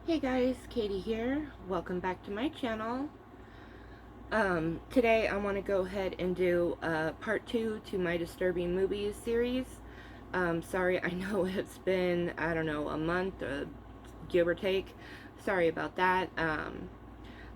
Hey guys, Katie here. Welcome back to my channel. Today I want to go ahead and do part 2 to my Disturbing Movies series. Sorry, I know it's been, I don't know, a month, give or take. Sorry about that.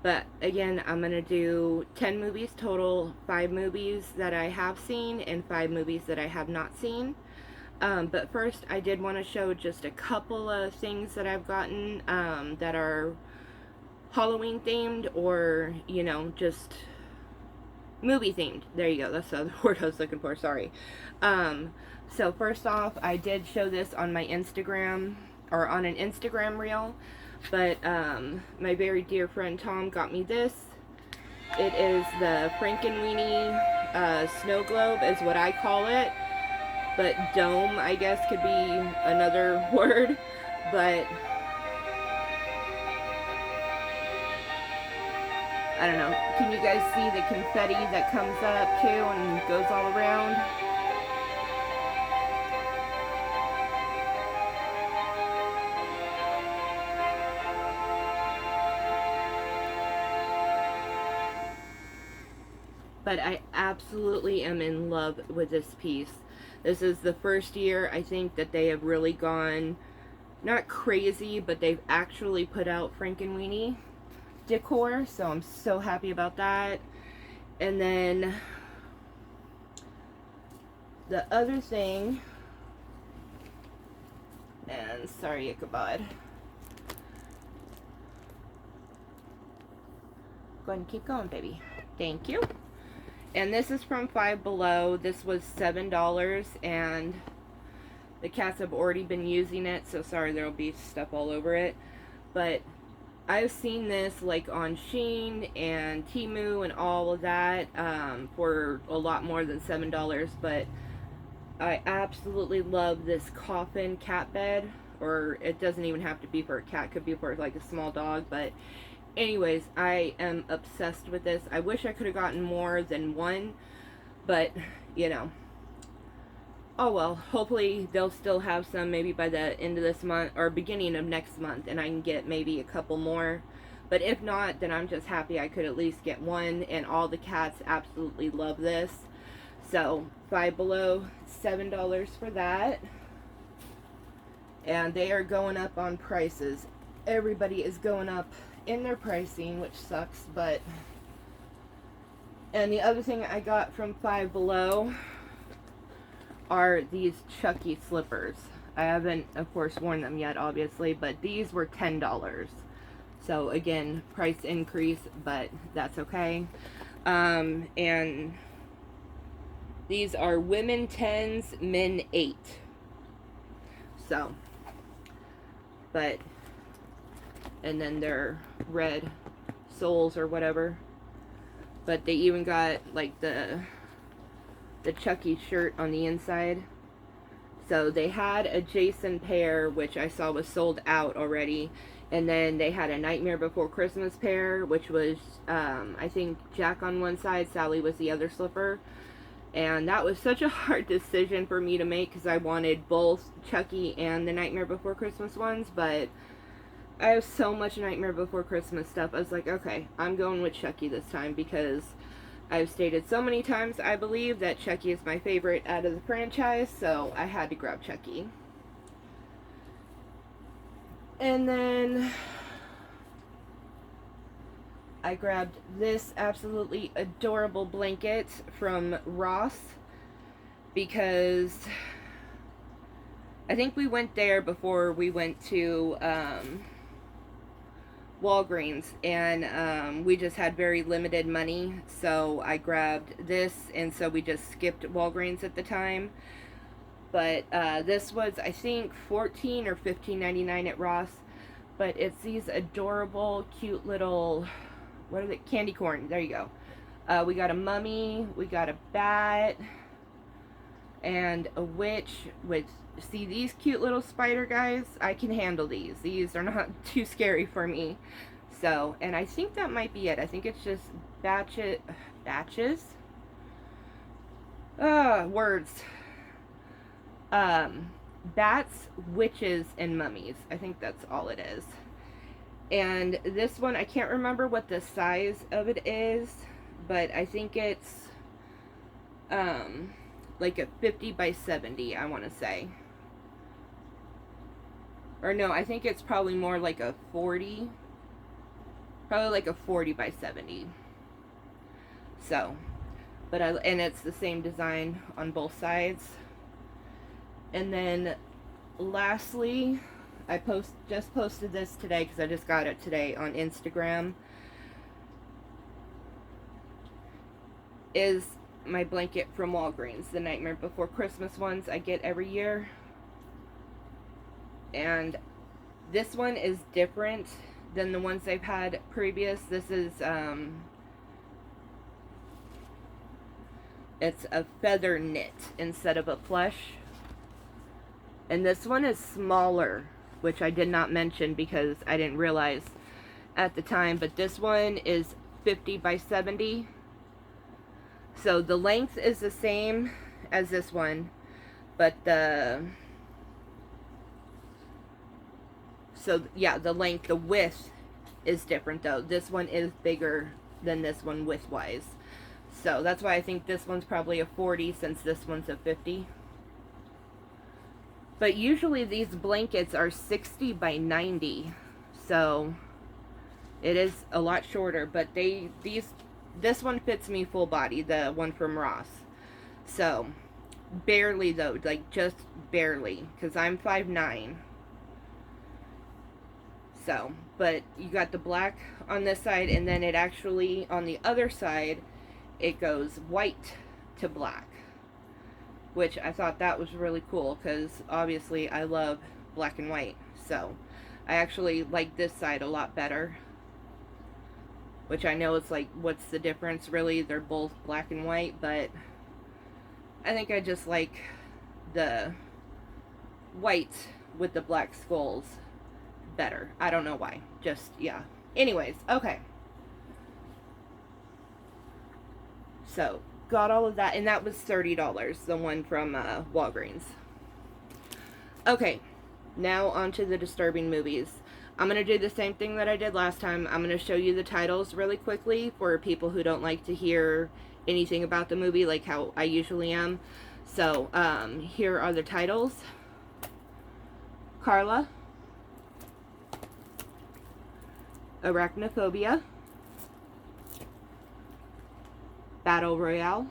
But again, I'm going to do 10 movies total, 5 movies that I have seen and 5 movies that I have not seen. But first, I did want to show just a couple of things that I've gotten that are Halloween themed or, you know, just movie themed. There you go. That's the other word I was looking for. Sorry. So first off, I did show this on my Instagram or on an Instagram reel, but my very dear friend Tom got me this. It is the Frankenweenie snow globe is what I call it, but dome I guess could be another word, but I don't know. Can you guys see the confetti that comes up too and goes all around? But I absolutely am in love with this piece. This is the first year I think that they have really gone, not crazy, but they've actually put out Frankenweenie decor, so I'm so happy about that. And then the other thing, and sorry Ichabod, go ahead and keep going, baby. Thank you. And this is from Five Below. This was $7, and the cats have already been using it, so sorry there'll be stuff all over it. But I've seen this like on Shein and Temu and all of that for a lot more than $7, but I absolutely love this coffin cat bed, or it doesn't even have to be for a cat, it could be for like a small dog, but anyways, I am obsessed with this. I wish I could have gotten more than one, but you know, oh well, hopefully they'll still have some maybe by the end of this month or beginning of next month, and I can get maybe a couple more. But if not, then I'm just happy I could at least get one, and all the cats absolutely love this. So Five Below, $7 for that. And they are going up on prices. Everybody is going up in their pricing, which sucks, but... And the other thing I got from Five Below are these Chucky slippers. I haven't, of course, worn them yet, obviously, but these were $10. So, again, price increase, but that's okay. And these are women 10s, men 8. So, but, and then they're red soles or whatever. But they even got, like, the Chucky shirt on the inside. So they had a Jason pair, which I saw was sold out already. And then they had a Nightmare Before Christmas pair, which was, I think, Jack on one side, Sally was the other slipper. And that was such a hard decision for me to make because I wanted both Chucky and the Nightmare Before Christmas ones. But I have so much Nightmare Before Christmas stuff. I was like, okay, I'm going with Chucky this time because I've stated so many times, I believe, that Chucky is my favorite out of the franchise, so I had to grab Chucky. And then I grabbed this absolutely adorable blanket from Ross because I think we went there before we went to Walgreens, and we just had very limited money, so I grabbed this, and so we just skipped Walgreens at the time. But this was, I think, $14 or $15.99 at Ross. But it's these adorable, cute little, what are they? Candy corn. There you go. We got a mummy, we got a bat, and a witch with, see these cute little spider guys? I can handle these. These are not too scary for me. So, and I think that might be it. I think it's just batches? Words. Bats, witches, and mummies. I think that's all it is. And this one, I can't remember what the size of it is, but I think it's like a 50 by 70, I want to say. Or no, I think it's probably more like a 40. Probably like a 40 by 70. So, but and it's the same design on both sides. And then lastly, I just posted this today because I just got it today on Instagram. Is my blanket from Walgreens, the Nightmare Before Christmas ones I get every year. And this one is different than the ones I've had previous. This is it's a feather knit instead of a plush. And this one is smaller, which I did not mention because I didn't realize at the time, but this one is 50 by 70. So the length is the same as this one, but the length, the width is different though. This one is bigger than this one width-wise. So that's why I think this one's probably a 40 since this one's a 50. But usually these blankets are 60 by 90. So it is a lot shorter, but this one fits me full body, the one from Ross. So barely though, like just barely, because I'm 5'9". So, but you got the black on this side, and then it actually, on the other side, it goes white to black, which I thought that was really cool, because obviously I love black and white. So, I actually like this side a lot better, which I know it's like, what's the difference? Really, they're both black and white, but I think I just like the white with the black skulls better. I don't know why. Just, yeah. Anyways, okay. So, got all of that, and that was $30, the one from Walgreens. Okay, now on to the disturbing movies. I'm going to do the same thing that I did last time. I'm going to show you the titles really quickly for people who don't like to hear anything about the movie like how I usually am. So, here are the titles. Carla. Arachnophobia. Battle Royale.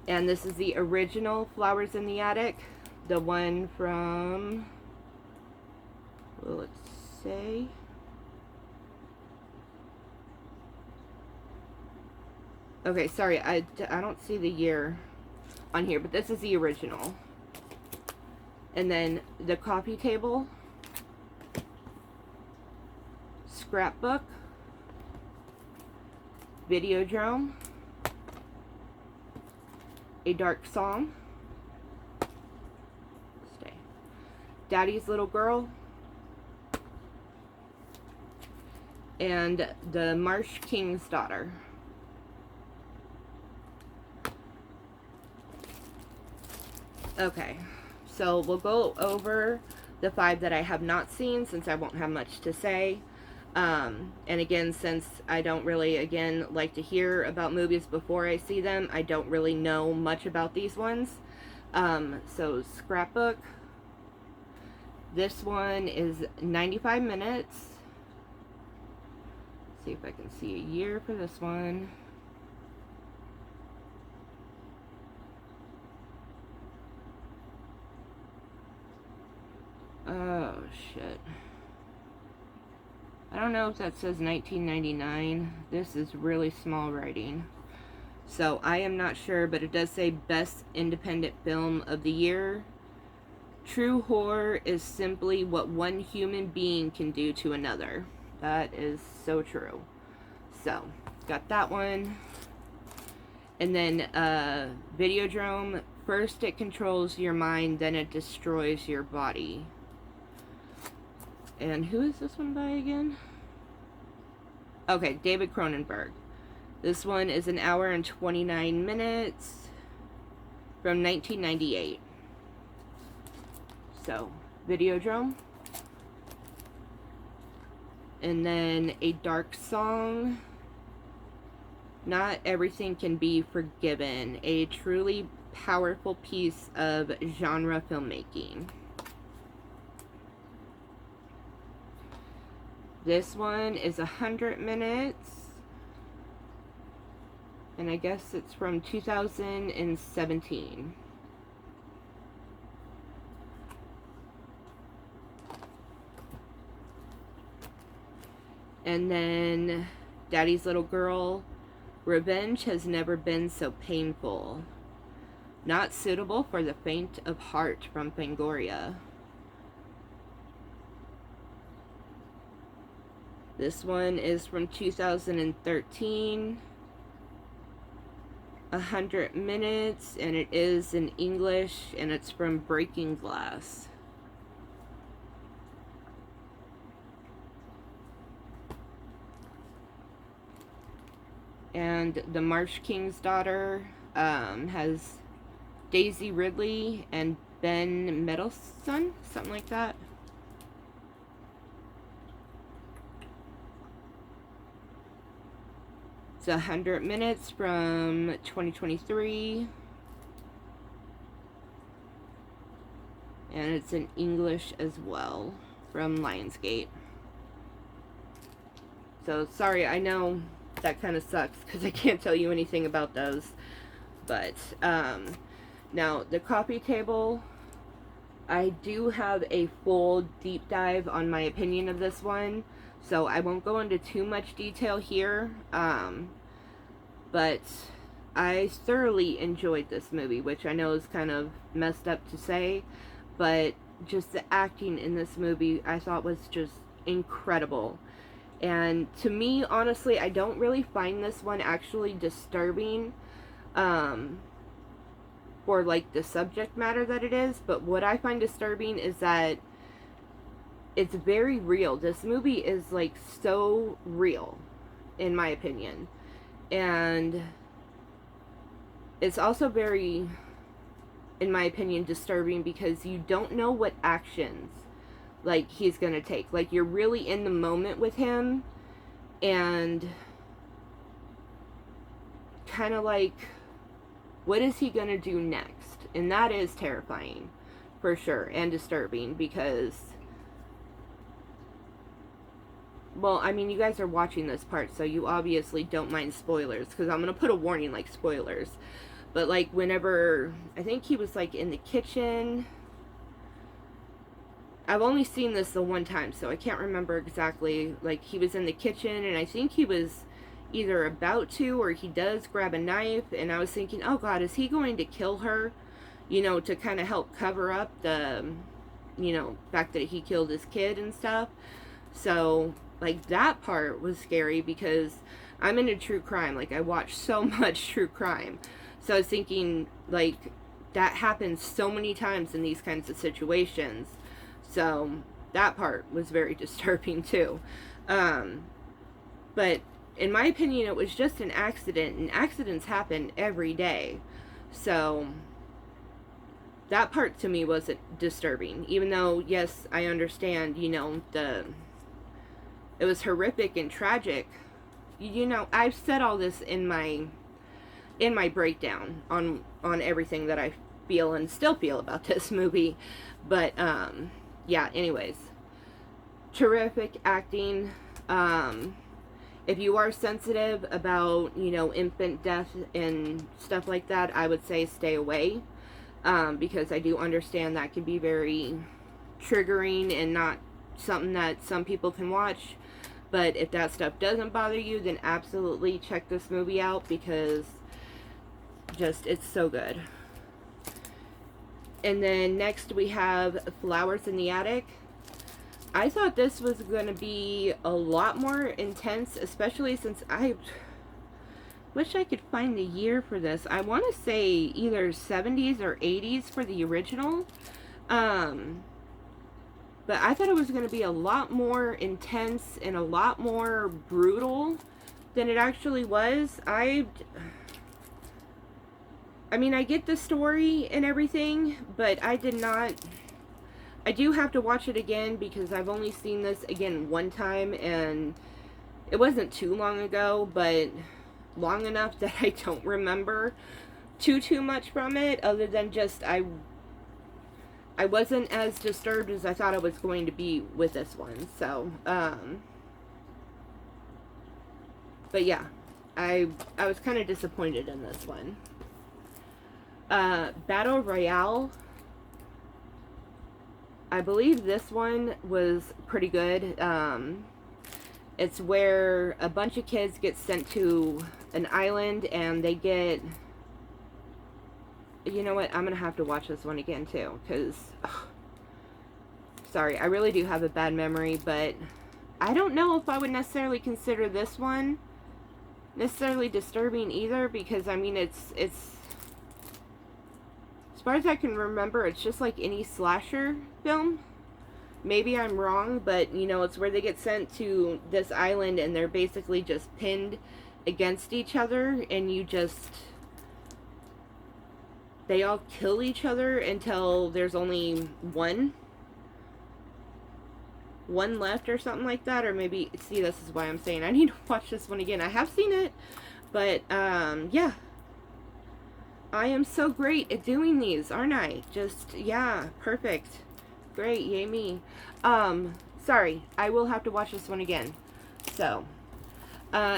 And this is the original Flowers in the Attic. The one from, well, let's say, okay, sorry, I don't see the year on here, but this is the original. And then the coffee table, Scrapbook, Videodrome, A Dark Song, Daddy's Little Girl, and The Marsh King's Daughter. Okay, so we'll go over the 5 that I have not seen since I won't have much to say. And again, since I don't really, again, like to hear about movies before I see them, I don't really know much about these ones. So Scrapbook. This one is 95 minutes. See if I can see a year for this one. Oh, shit. I don't know if that says 1999. This is really small writing. So I am not sure, but it does say Best Independent Film of the Year. True horror is simply what one human being can do to another. That is so true. So, got that one. And then Videodrome. First it controls your mind, then it destroys your body. And who is this one by again? Okay, David Cronenberg. This one is 1 hour and 29 minutes from 1998. So, Videodrome. And then A Dark Song, Not Everything Can Be Forgiven, a truly powerful piece of genre filmmaking. This one is 100 minutes, and I guess it's from 2017. And then Daddy's Little Girl, Revenge Has Never Been So Painful. Not Suitable for the Faint of Heart, from Fangoria. This one is from 2013. 100 minutes, and it is in English, and it's from Breaking Glass. And The Marsh King's Daughter has Daisy Ridley and Ben Mendelsohn, something like that. It's 100 minutes from 2023. And it's in English as well, from Lionsgate. So, sorry, I know that kind of sucks because I can't tell you anything about those. But, now, the coffee table, I do have a full deep dive on my opinion of this one. So I won't go into too much detail here, but I thoroughly enjoyed this movie, which I know is kind of messed up to say, but just the acting in this movie I thought was just incredible. And to me, honestly, I don't really find this one actually disturbing, for like the subject matter that it is, but what I find disturbing is that it's very real. This movie is like so real, in my opinion. And it's also very, in my opinion, disturbing because you don't know what actions like he's gonna take. Like, you're really in the moment with him and kind of like, what is he gonna do next? And that is terrifying for sure, and disturbing because, well, I mean, you guys are watching this part, so you obviously don't mind spoilers, because I'm going to put a warning like spoilers. But, like, whenever, I think he was, like, in the kitchen. I've only seen this the one time, so I can't remember exactly. Like, he was in the kitchen, and I think he was either about to, or he does grab a knife, and I was thinking, oh God, is he going to kill her? You know, to kind of help cover up the, you know, fact that he killed his kid and stuff. So, like, that part was scary because I'm into true crime. Like, I watch so much true crime. So I was thinking, like, that happens so many times in these kinds of situations. So that part was very disturbing too. But in my opinion, it was just an accident, and accidents happen every day. So that part to me wasn't disturbing. Even though, yes, I understand, you know, it was horrific and tragic. You know, I've said all this in my breakdown on everything that I feel and still feel about this movie. But yeah, anyways, terrific acting. If you are sensitive about, you know, infant death and stuff like that, I would say stay away, because I do understand that can be very triggering and not something that some people can watch. But if that stuff doesn't bother you, then absolutely check this movie out, because just, it's so good. And then next we have Flowers in the Attic. I thought this was going to be a lot more intense, especially since I wish I could find the year for this. I want to say either 70s or 80s for the original. But I thought it was going to be a lot more intense and a lot more brutal than it actually was. I mean, I get the story and everything, but I did not I do have to watch it again because I've only seen this again one time, and it wasn't too long ago, but long enough that I don't remember too much from it, other than just I wasn't as disturbed as I thought I was going to be with this one. So, but yeah, I was kind of disappointed in this one. Battle Royale, I believe this one was pretty good. It's where a bunch of kids get sent to an island, and they get... You know what? I'm going to have to watch this one again, too, because... Sorry, I really do have a bad memory, but I don't know if I would necessarily consider this one necessarily disturbing either, because, I mean, it's as far as I can remember, it's just like any slasher film. Maybe I'm wrong, but, you know, it's where they get sent to this island and they're basically just pinned against each other, and you just... They all kill each other until there's only one left or something like that. Or maybe... See, this is why I'm saying I need to watch this one again. I have seen it, but, yeah. I am so great at doing these, aren't I? Just, yeah, perfect. Great, yay me. Sorry, I will have to watch this one again. So,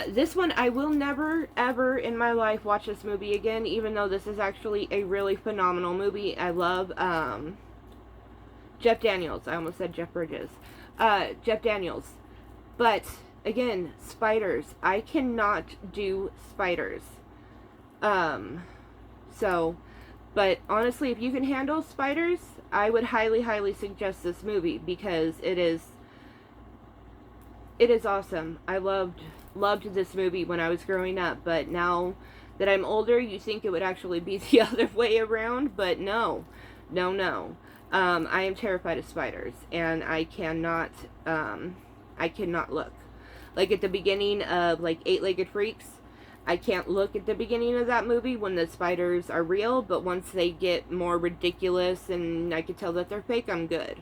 this one, I will never, ever in my life watch this movie again, even though this is actually a really phenomenal movie. I love, Jeff Daniels. I almost said Jeff Bridges. Jeff Daniels. But, again, spiders. I cannot do spiders. So, but honestly, if you can handle spiders, I would highly, highly suggest this movie, because it is awesome. I loved this movie when I was growing up, but now that I'm older, you think it would actually be the other way around, but no. I am terrified of spiders, and I cannot look. Like at the beginning of, like, Eight-Legged Freaks, I can't look at the beginning of that movie when the spiders are real, but once they get more ridiculous and I can tell that they're fake, I'm good.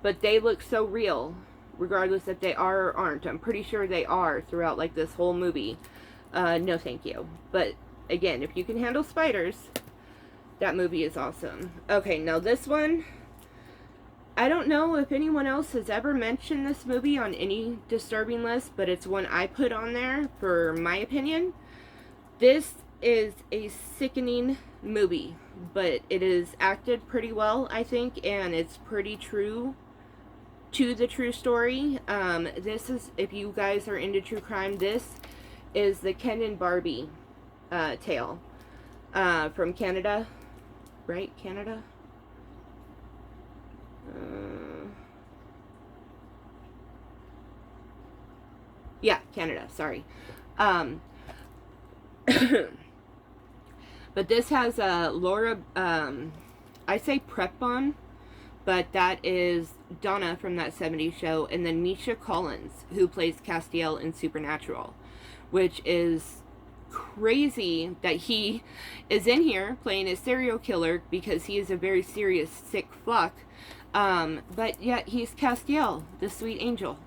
But they look so real, regardless if they are or aren't. I'm pretty sure they are throughout, like, this whole movie. No thank you. But, again, if you can handle spiders, that movie is awesome. Okay, now this one, I don't know if anyone else has ever mentioned this movie on any disturbing list, but it's one I put on there for my opinion. This is a sickening movie, but it is acted pretty well, I think, and it's pretty true to the true story. This is, if you guys are into true crime, this is the Ken and Barbie tale from Canada, right? Canada? Yeah, Canada, sorry. But this has Laura, I say Prepon, but that is Donna from that 70s show, and then Misha Collins, who plays Castiel in Supernatural, which is crazy that he is in here playing a serial killer, because he is a very serious, sick fuck. But yet he's Castiel, the sweet angel.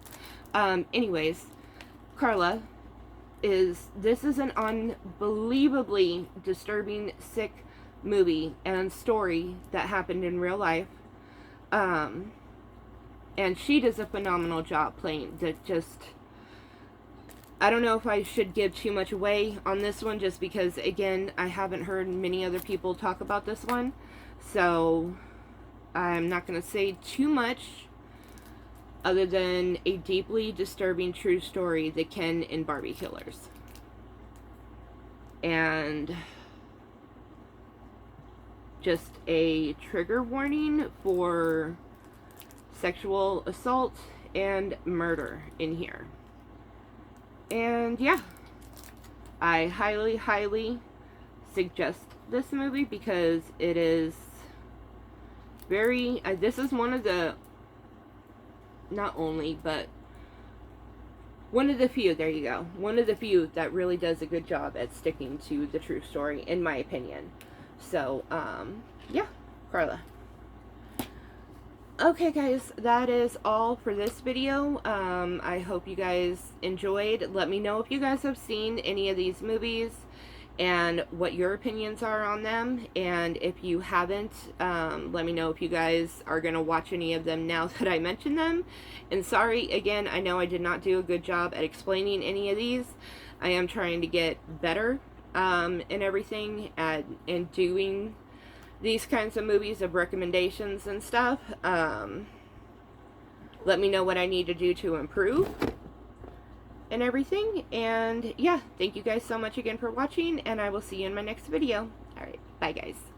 Anyways, Carla, this is an unbelievably disturbing, sick movie and story that happened in real life. And she does a phenomenal job playing I don't know if I should give too much away on this one, just because, again, I haven't heard many other people talk about this one. So I'm not going to say too much other than a deeply disturbing true story, the Ken and Barbie killers. And just a trigger warning for sexual assault and murder in here. And yeah, I highly, highly suggest this movie, because it is very, this is one of the, not only, but one of the few, there you go, one of the few that really does a good job at sticking to the true story, in my opinion. So, yeah, Carla. Okay guys, that is all for this video. I hope you guys enjoyed. Let me know if you guys have seen any of these movies and what your opinions are on them. And if you haven't, let me know if you guys are going to watch any of them now that I mentioned them. And sorry, again, I know I did not do a good job at explaining any of these. I am trying to get better and everything at in doing these kinds of movies of recommendations and stuff. Let me know what I need to do to improve and everything. And yeah, thank you guys so much again for watching, and I will see you in my next video. Alright, bye guys.